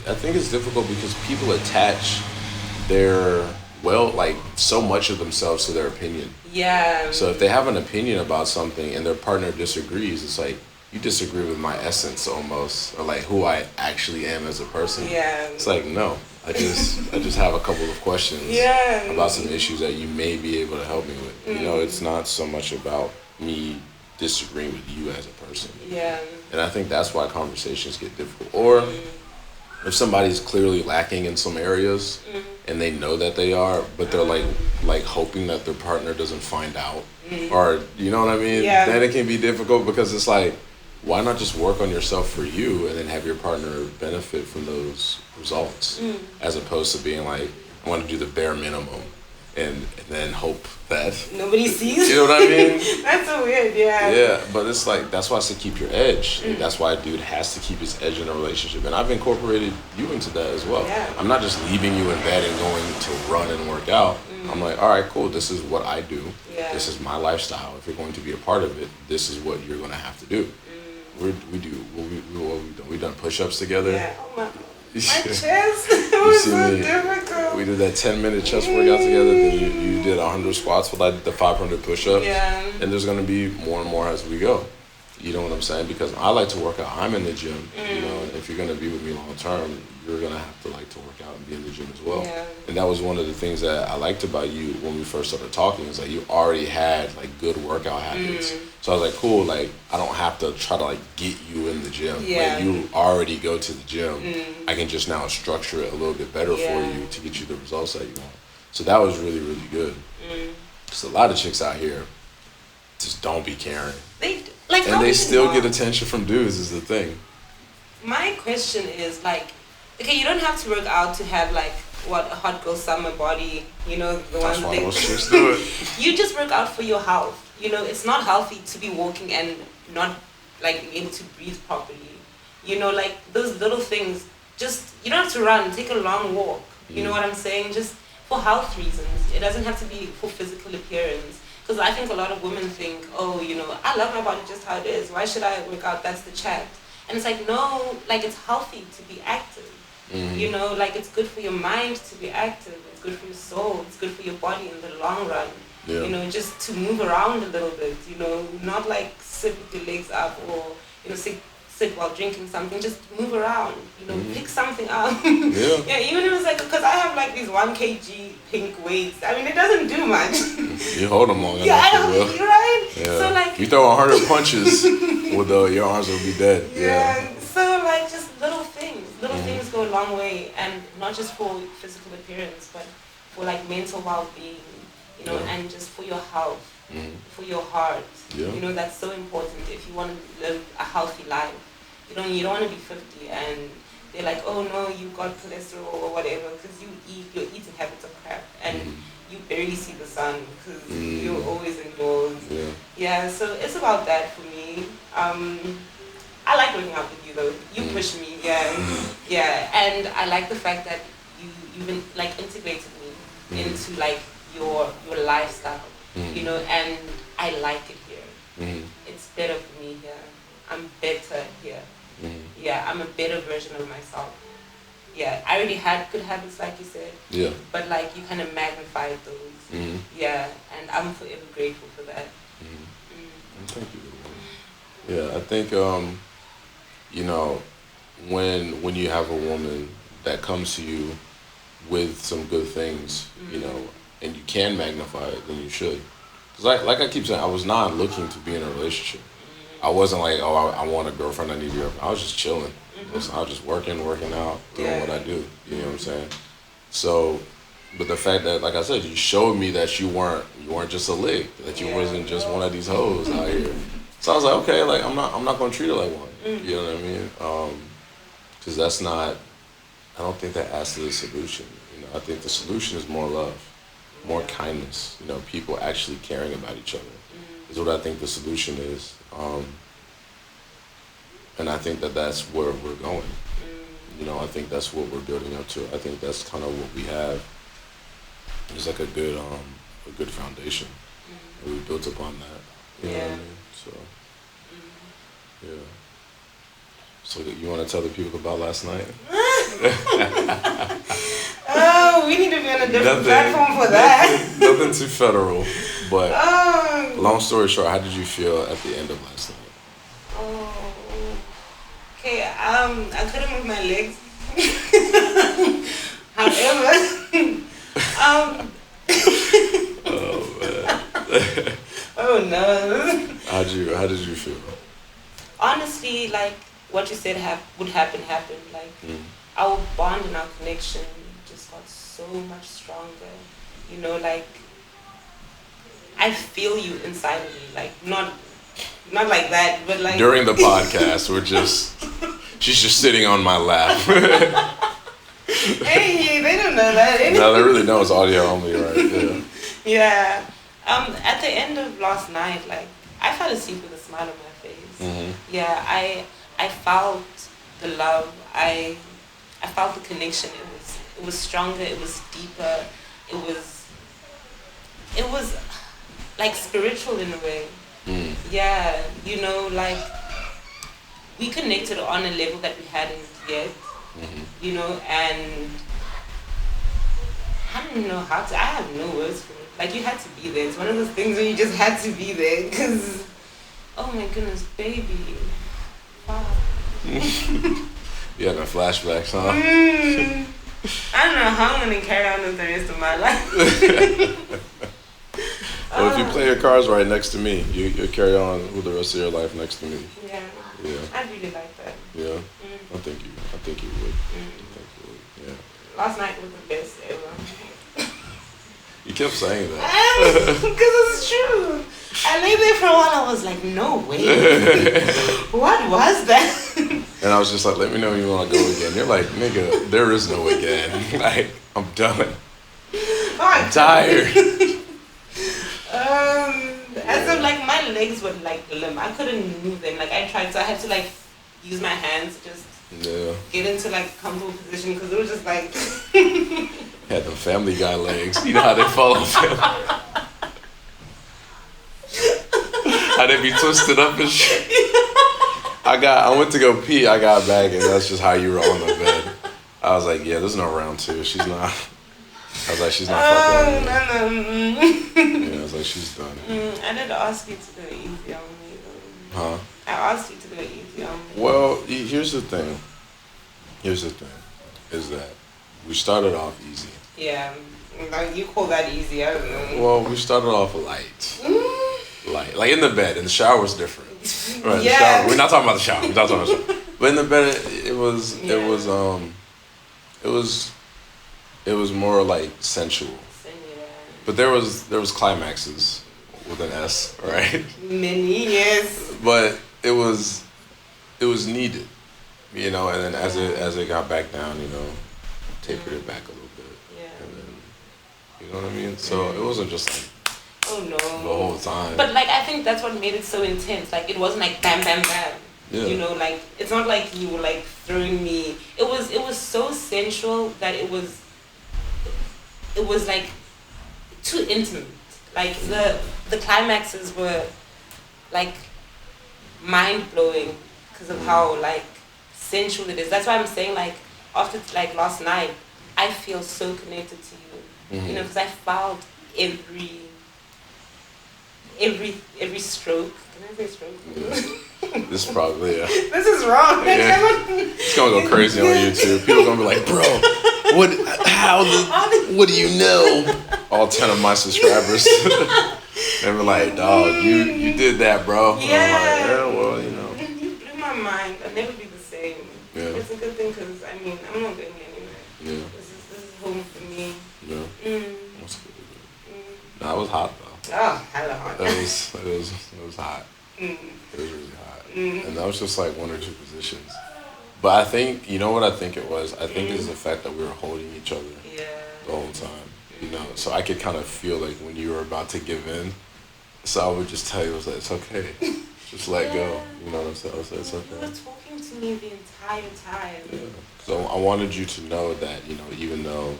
I think it's difficult because people attach their so much of themselves to their opinion. Yeah. So if they have an opinion about something and their partner disagrees, it's like you disagree with my essence almost, or like who I actually am as a person. Yeah. It's like no, I just have a couple of questions about some issues that you may be able to help me with. You know, it's not so much about me disagreeing with you as a person. Yeah. And I think that's why conversations get difficult. Or if somebody's clearly lacking in some areas and they know that they are, but they're like hoping that their partner doesn't find out, or you know what I mean? Yeah. Then it can be difficult because it's like, why not just work on yourself for you and then have your partner benefit from those results, as opposed to being like, I want to do the bare minimum and then hope that nobody sees. You know what I mean? That's so weird, yeah. Yeah, but it's like, that's why I say keep your edge. Like, that's why a dude has to keep his edge in a relationship. And I've incorporated you into that as well. Yeah. I'm not just leaving you in bed and going to run and work out. I'm like, all right, cool. This is what I do. Yeah. This is my lifestyle. If you're going to be a part of it, this is what you're going to have to do. We've done push-ups together. Yeah. Oh my chest. It was so difficult. We did that 10-minute chest workout together. Then you did 100 squats, but I did the 500 push-ups. Yeah. And there's going to be more and more as we go. You know what I'm saying? Because I like to work out. I'm in the gym. You know, and if you're going to be with me long term, you're going to have to like to work out and be in the gym as well. Yeah. And that was one of the things that I liked about you when we first started talking, is like you already had like good workout habits. So I was like, cool, like I don't have to try to like get you in the gym. Yeah. Like you already go to the gym. I can just now structure it a little bit better for you to get you the results that you want. So that was really, really good. Because a lot of chicks out here just don't be caring. And they still get attention from dudes is the thing. My question is like, okay, you don't have to work out to have like a hot girl summer body, you know, the That's ones why most chicks do it. You just work out for your health. You know, it's not healthy to be walking and not like being able to breathe properly. You know, like those little things, just, you don't have to run, take a long walk. You know what I'm saying? Just for health reasons. It doesn't have to be for physical appearance. Because I think a lot of women think, oh, you know, I love my body just how it is. Why should I work out? That's the chat. And it's like, no, like it's healthy to be active. You know, like it's good for your mind to be active. It's good for your soul. It's good for your body in the long run. Yeah. You know, just to move around a little bit, you know, not like sit with your legs up or, you know, sit while drinking something. Just move around, you know, pick something up. Yeah, even if it's like, because I have like these 1 kg pink weights. I mean, it doesn't do much. You hold them long enough. Yeah, I don't, right? Yeah. So like, you throw 100 punches, your arms will be dead. Yeah. So like, just little things. Little things go a long way, and not just for physical appearance, but for like mental well-being. you know, and just for your health, for your heart. You know, that's so important if you want to live a healthy life. You don't want to be 50 and they're like, oh no, you got cholesterol or whatever, because your eating habits are crap and you barely see the sun because you're always indoors. Yeah, so it's about that for me. I like working out with you though. You push me, yeah, and I like the fact that you like integrated me into like your lifestyle, you know, and I like it here. It's better for me here. I'm better here. Yeah, I'm a better version of myself. Yeah, I already had good habits, like you said. Yeah. But like you kind of magnified those. Yeah, and I'm forever grateful for that. Thank you. Yeah, I think you know, when you have a woman that comes to you with some good things, you know, and you can magnify it, then you should. Because like I keep saying, I was not looking to be in a relationship. I wasn't like, oh, I want a girlfriend, I need a girlfriend. I was just chilling. I was just working out, doing what I do. You know what I'm saying? So, but the fact that, like I said, you showed me that you weren't just a lick, that you wasn't just one of these hoes out here. So I was like, okay, like I'm not gonna treat her like one. You know what I mean? Because that's not. I don't think that adds to the solution. You know, I think the solution is more love, more kindness. You know, people actually caring about each other is what I think the solution is. And I think that that's where we're going. You know, I think that's what we're building up to. I think that's kind of what we have. It's like a good foundation. And we built upon that. You know what I mean? So, yeah. So you want to tell the people about last night? Oh, we need to be on a different platform for that. Nothing too federal. But long story short, how did you feel at the end of last night? Okay, I couldn't move my legs. However, oh man. Oh no. How did you feel? Honestly, like what you said would happen. Like our bond and our connection just got so much stronger. You know, like I feel you inside of me. Like not like that, but like during the podcast, she's just sitting on my lap. Hey, they don't know that. No, they really know it's audio only, right? Yeah. At the end of last night, like I fell asleep with a smile on my face. Yeah, I felt the love. I felt the connection. It was stronger. It was deeper. It was like spiritual in a way. Yeah, you know, like we connected on a level that we hadn't yet. You know, and I don't know how to. I have no words for it. Like you had to be there. It's one of those things where you just had to be there because, oh my goodness, baby. Wow. You having flashbacks, huh? I don't know how I'm gonna carry on with the rest of my life. Well, if you play your cards right next to me, you'll carry on with the rest of your life next to me. Yeah. I really like that. Yeah. I think you would. I think you would. Yeah. Last night was the best ever. You kept saying that. Because it's true. I lay there for a while. I was like, no way. What was that? And I was just like, let me know when you want to go again. You're like, nigga, there is no again. Like, I'm done. I'm tired. As if like my legs were like limp. I couldn't move them. Like I tried, so I had to like use my hands to just get into like a comfortable position because it was just like had the Family Guy legs. You know how they fall off. How they be twisted up and shit. I went to go pee. I got back and that's just how you were on the bed. I was like, yeah, there's no round two. She's not. I was like, she's not fucking. Yeah, I was like, she's done. I did ask you to go easy on me though. Huh? I asked you to go easy on me. Well, here's the thing. Is that we started off easy. Yeah. You call that easy, I don't know. Well, we started off light. Light. Like in the bed. In the shower was different. Right, yeah. The shower. We're not talking about the shower. We're not talking about the shower. But in the bed, it was more like sensual. But there was climaxes with an S, right? Many, yes. But it was needed, and then as it got back down, tapered it back a little bit, Yeah. and then you know what I mean. So it wasn't just like Oh no. the whole time. But like I think that's what made it so intense. Like it wasn't like bam bam bam. Yeah. Like it's not like you were like throwing me. It was so sensual that it was like too intimate. Like the climaxes were like mind blowing because of how like sensual it is. That's why I'm saying like after like last night, I feel so connected to you. Mhm. Because I felt every stroke. Can I say stroke? Yeah. This is probably This is wrong. Yeah. It's gonna go crazy on YouTube. People gonna be like, bro, what do you know? All 10 of my subscribers. They were like, dog, you did that, bro. Yeah. And I'm like, yeah, well, You blew my mind. I'll never be the same. Yeah. It's a good thing because I'm not going anywhere. Yeah. This is home for me. Yeah. That's good. Nah, it was hot though. Oh, hella hot. It was hot. It was really hot. And that was just like one or two positions. But I think, you know what I think it was? I think it's the fact that we were holding each other the whole time. So I could kind of feel like when you were about to give in. So I would just tell you, I was like, it's okay. Just let go. You know what I'm saying? I was like, it's okay. You were talking to me the entire time. Yeah. So I wanted you to know that, even though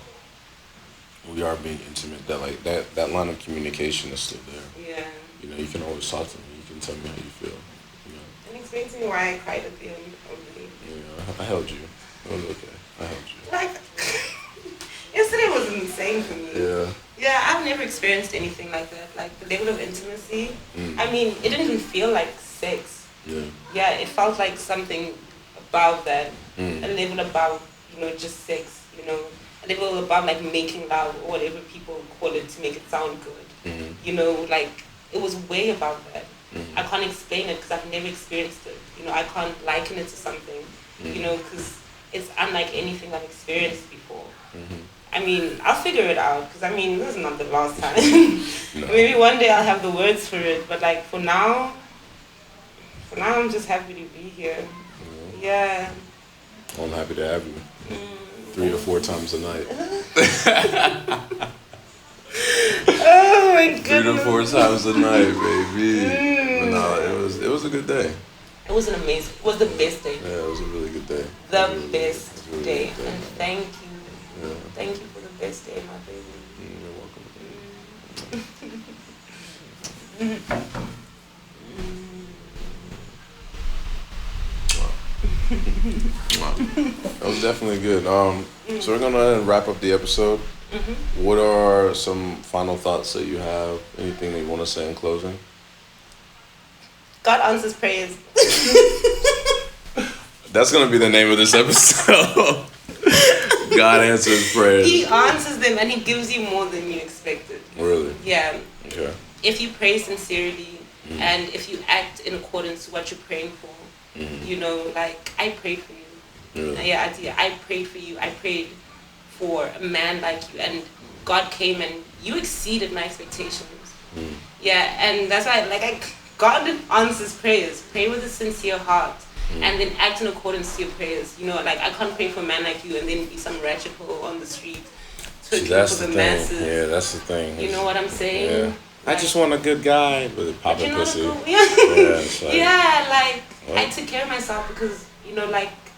we are being intimate, that like that line of communication is still there. Yeah. You can always talk to me. You can tell me how you feel. And explain to me why I cried at the end, probably. Yeah, I held you. It was okay. I held you. Like, yesterday was insane for me. Yeah. Yeah, I've never experienced anything like that. Like, the level of intimacy. It didn't even feel like sex. Yeah. Yeah, it felt like something above that. A level above, just sex, A level above, like, making love or whatever people call it to make it sound good. Like, it was way above that. I can't explain it because I've never experienced it. I can't liken it to something, because it's unlike anything I've experienced before. I'll figure it out because, this is not the last time. No. Maybe one day I'll have the words for it, but like for now I'm just happy to be here. Yeah. I'm happy to have you. 3 to 4 times a night. Oh my goodness. 3 to 4 times a night, baby. But no, it was a good day. It was it was the best day. Yeah, it was a really good day. The best really day. good day. And thank you. Yeah. Thank you for the best day, my baby. You're welcome. That was definitely good. So we're gonna wrap up the episode. What are some final thoughts that you have? Anything that you want to say in closing? God answers prayers. That's gonna be the name of this episode. God answers prayers. He answers them and he gives you more than you expected. Really? Yeah. Okay. If you pray sincerely and if you act in accordance to what you're praying for, like I prayed for you. Really? Yeah, I prayed for you. I prayed for a man like you, and God came and you exceeded my expectations. Yeah, and that's why God answers prayers. Pray with a sincere heart. And then act in accordance to your prayers. I can't pray for a man like you and then be some ratchet hole on the street twerking for the masses. Yeah, that's the thing. You know what I'm saying? Yeah. I just want a good guy with a popping pussy. I took care of myself because,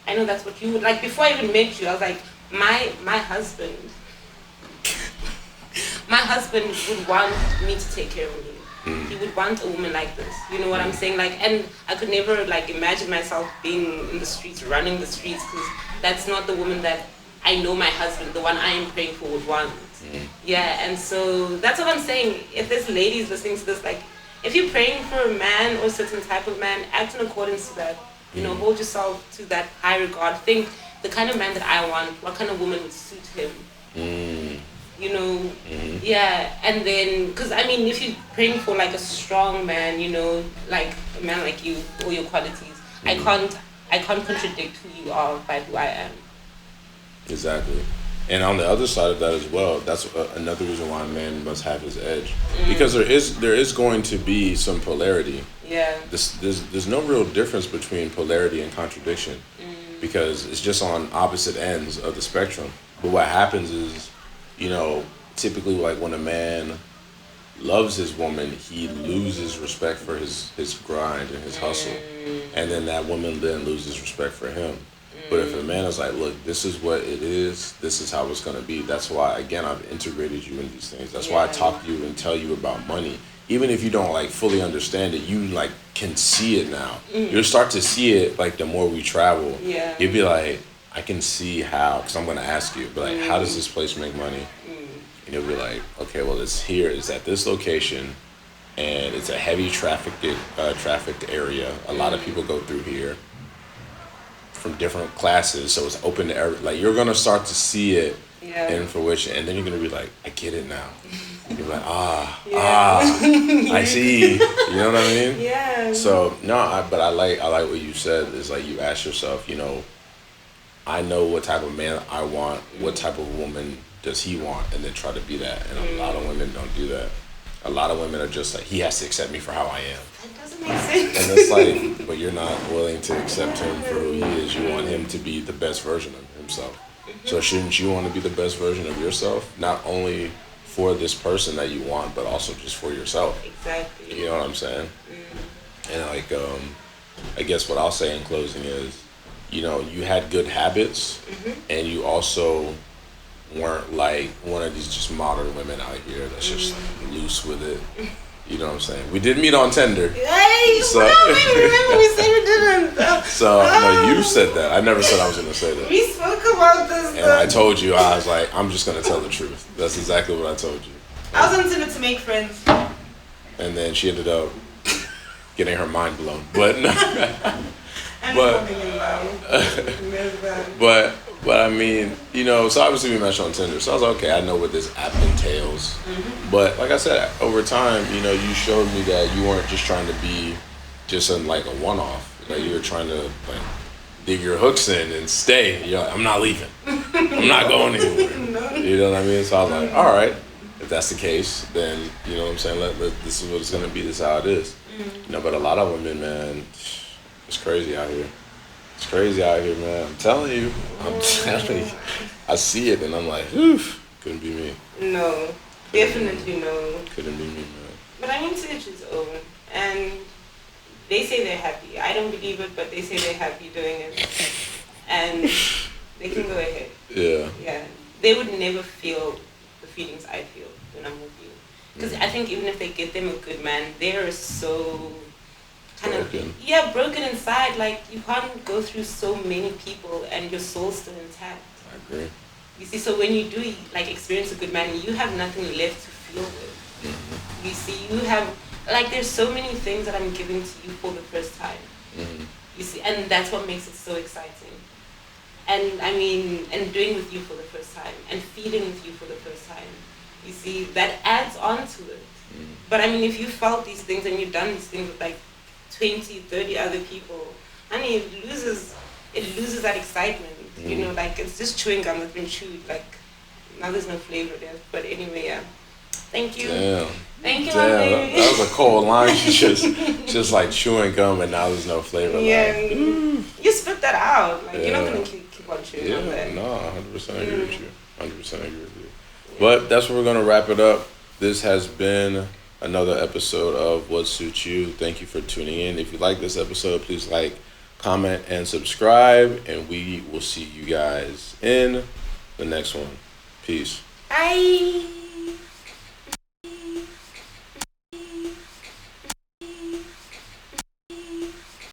I know that's what you would like. Before I even met you, I was like, my husband would want me to take care of me. He would want a woman like this. You know what I'm saying? And I could never imagine myself being in the streets, running the streets, because that's not the woman that I know my husband, the one I am praying for, would want. Yeah, and so that's what I'm saying. If there's ladies listening to this, if you're praying for a man or a certain type of man, act in accordance to that. Hold yourself to that high regard. Think the kind of man that I want, what kind of woman would suit him. Yeah, and then, because if you're praying for a strong man, like a man like you, all your qualities, I can't contradict who you are by who I am. Exactly. And on the other side of that as well, that's another reason why a man must have his edge, because there is going to be some polarity. Yeah. There's no real difference between polarity and contradiction, because it's just on opposite ends of the spectrum. But what happens is, typically like when a man loves his woman, he loses respect for his grind and his hustle, and then that woman then loses respect for him. But if a man is like, look, this is what it is, this is how it's going to be, that's why, again, I've integrated you in these things. That's why I talk to you and tell you about money. Even if you don't, like, fully understand it, you, like, can see it now. You'll start to see it, like, the more we travel. Yeah. You'll be like, I can see how, because I'm going to ask you, but, like, how does this place make money? And you'll be like, okay, well, it's here. It's at this location, and it's a heavy trafficked area. A lot of people go through here from different classes, so it's open to every, like, you're gonna start to see it in fruition, and then you're gonna be like, I get it now. You're like, I see. You know what I mean? Yeah. So but I like what you said. Is like, you ask yourself, I know what type of man I want. What type of woman does he want? And then try to be that. And a lot of women don't do that. A lot of women are just like, he has to accept me for how I am. That doesn't make sense. And it's like, but you're not willing to accept him for who he is. You want him to be the best version of himself. So shouldn't you want to be the best version of yourself? Not only for this person that you want, but also just for yourself. Exactly. You know what I'm saying? And like, I guess what I'll say in closing is, you had good habits, and you also weren't like one of these just modern women out here that's just like loose with it. You know what I'm saying? We did meet on Tinder. Hey, so, remember we said we didn't. So no, you said that. I never said I was gonna say that. We spoke about this. And I told you, I was like, I'm just gonna tell the truth. That's exactly what I told you. I was on Tinder to make friends. And then she ended up getting her mind blown. But but I mean, so obviously we matched on Tinder. So I was like, okay, I know what this app entails. But like I said, over time, you showed me that you weren't just trying to be just like a one-off. Like, you were trying to like dig your hooks in and stay. You're like, I'm not leaving. I'm not going anywhere. You know what I mean? So I was like, all right, if that's the case, then you know what I'm saying. This is what it's gonna be. This is how it is. But a lot of women, man, it's crazy out here. It's crazy out here, man. I'm telling you. I see it and I'm like, oof, couldn't be me. No, definitely no. Couldn't be me, man. But I mean, to each his own. And they say they're happy. I don't believe it, but they say they're happy doing it. And they can go ahead. Yeah. Yeah. They would never feel the feelings I feel when I'm with you. Because I think even if they get them a good man, they're so broken inside. Like, you can't go through so many people and your soul's still intact. I agree. You see, so when you do like experience a good man, you have nothing left to feel with. You see, you have like, there's so many things that I'm giving to you for the first time. You see, and that's what makes it so exciting. And I mean, and doing with you for the first time and feeling with you for the first time. You see, that adds on to it. But I mean, if you felt these things and you've done these things with like 20, 30 other people, I mean, it loses that excitement. Like, it's just chewing gum that's been chewed. Like, now there's no flavor there. But anyway, yeah. Thank you. Damn. Thank you, Damn, that was a cold line. just like chewing gum and now there's no flavor. Yeah. Like, you spit that out. Like, you're not going to keep on chewing on that. No, 100% agree with you. 100% agree with you. But that's where we're going to wrap it up. This has been another episode of What Suits You. Thank you for tuning in. If you like this episode, please like, comment, and subscribe. And we will see you guys in the next one. Peace. Bye.